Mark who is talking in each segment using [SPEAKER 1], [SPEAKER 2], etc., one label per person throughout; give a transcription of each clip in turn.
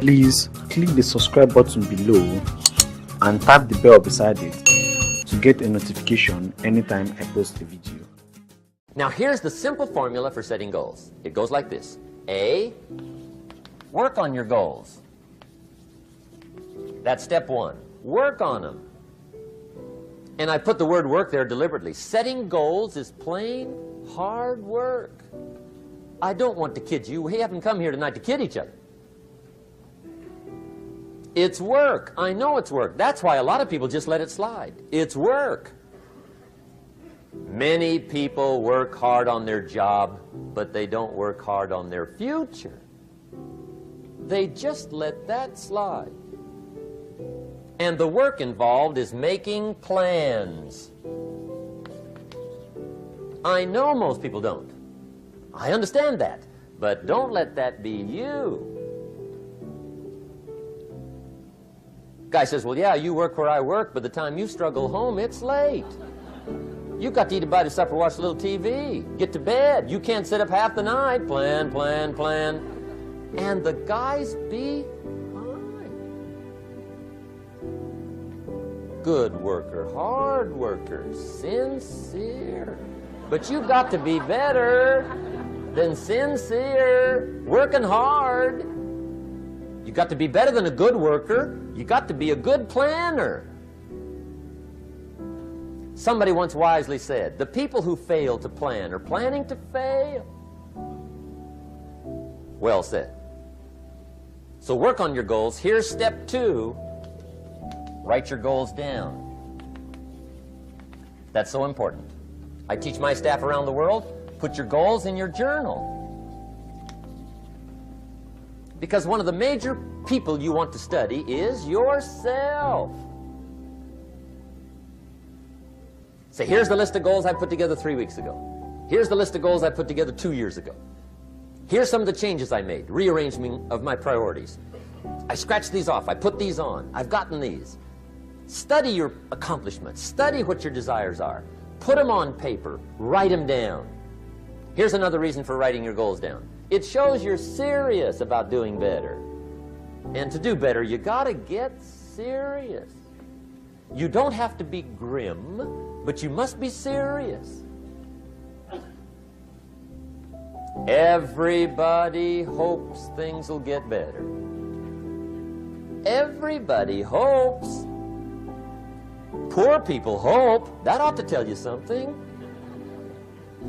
[SPEAKER 1] Please click the subscribe button below and tap the bell beside it to get a notification anytime I post a video.
[SPEAKER 2] Now here's the simple formula for setting goals. It goes like this. A, work on your goals. That's step one. Work on them. And I put the word work there deliberately. Setting goals is plain hard work. I don't want to kid you. We haven't come here tonight to kid each other. It's work. I know it's work. That's why a lot of people just let it slide. It's work. Many people work hard on their job, but they don't work hard on their future. They just let that slide. And the work involved is making plans. I know most people don't. I understand that. But don't let that be you. Guy says, well, yeah, you work where I work, but the time you struggle home, it's late. You've got to eat a bite of supper, watch a little TV, get to bed. You can't sit up half the night. Plan, plan, plan. And the guys behind. Good worker, hard worker, sincere. But you've got to be better than sincere, working hard. You've got to be better than a good worker. You've got to be a good planner. Somebody once wisely said, the people who fail to plan are planning to fail. Well said. So work on your goals. Here's step two. Write your goals down. That's so important. I teach my staff around the world, put your goals in your journal. Because one of the major people you want to study is yourself. So here's the list of goals I put together 3 weeks ago. Here's the list of goals I put together 2 years ago. Here's some of the changes I made, rearrangement of my priorities. I scratched these off, I put these on, I've gotten these. Study your accomplishments, study what your desires are. Put them on paper, write them down. Here's another reason for writing your goals down. It shows you're serious about doing better. And to do better, you gotta get serious. You don't have to be grim, but you must be serious. Everybody hopes things will get better. Everybody hopes. Poor people hope. That ought to tell you something.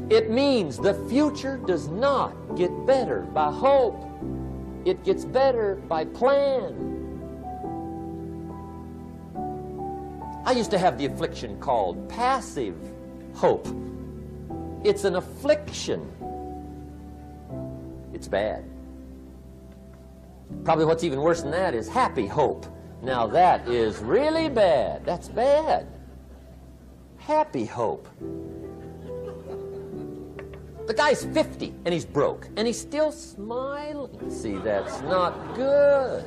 [SPEAKER 2] It means the future does not get better by hope. It gets better by plan. I used to have the affliction called passive hope. It's an affliction. It's bad. Probably what's even worse than that is happy hope. Now that is really bad. That's bad. Happy hope. The guy's 50 and he's broke and he's still smiling. See, that's not good.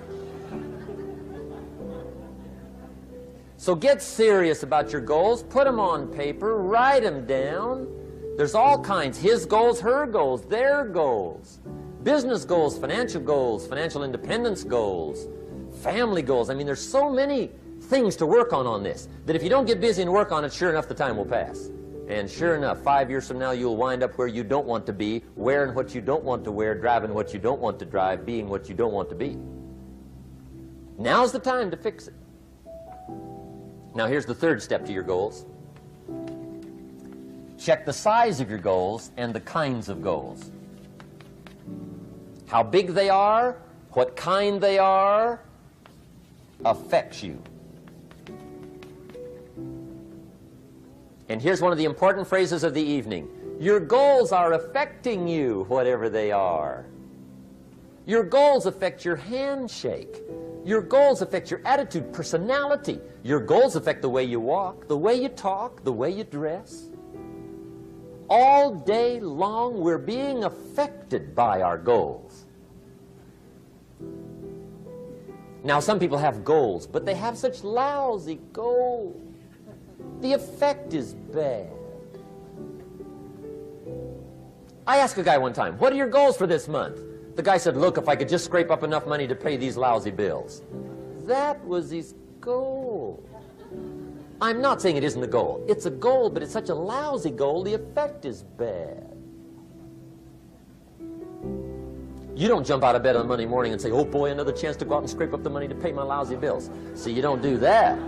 [SPEAKER 2] So get serious about your goals. Put them on paper. Write them down. There's all kinds. His goals, her goals, their goals. Business goals, financial independence goals, family goals. I mean, there's so many things to work on this that if you don't get busy and work on it, sure enough, the time will pass. And sure enough, 5 years from now, you'll wind up where you don't want to be, wearing what you don't want to wear, driving what you don't want to drive, being what you don't want to be. Now's the time to fix it. Now, here's the third step to your goals. Check the size of your goals and the kinds of goals. How big they are, what kind they are, affects you. And here's one of the important phrases of the evening. Your goals are affecting you, whatever they are. Your goals affect your handshake. Your goals affect your attitude, personality. Your goals affect the way you walk, the way you talk, the way you dress. All day long, we're being affected by our goals. Now, some people have goals, but they have such lousy goals. The effect is bad. I asked a guy one time, what are your goals for this month? The guy said, look, if I could just scrape up enough money to pay these lousy bills. That was his goal. I'm not saying it isn't a goal. It's a goal, but it's such a lousy goal, the effect is bad. You don't jump out of bed on Monday morning and say, oh boy, another chance to go out and scrape up the money to pay my lousy bills. See, you don't do that.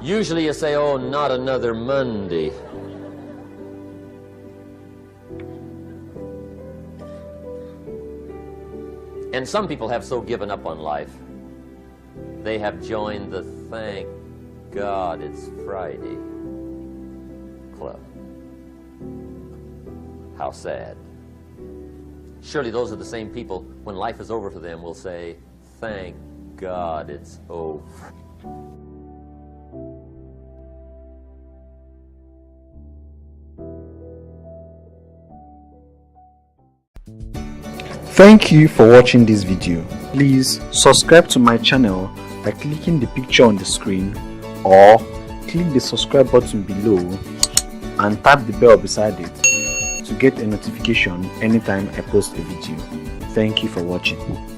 [SPEAKER 2] Usually you say, oh, not another Monday. And some people have so given up on life, they have joined the thank God it's Friday club. How sad. Surely those are the same people, when life is over for them, will say, thank God it's over.
[SPEAKER 1] Thank you for watching this video. Please subscribe to my channel by clicking the picture on the screen, or click the subscribe button below and tap the bell beside it to get a notification anytime I post a video. Thank you for watching.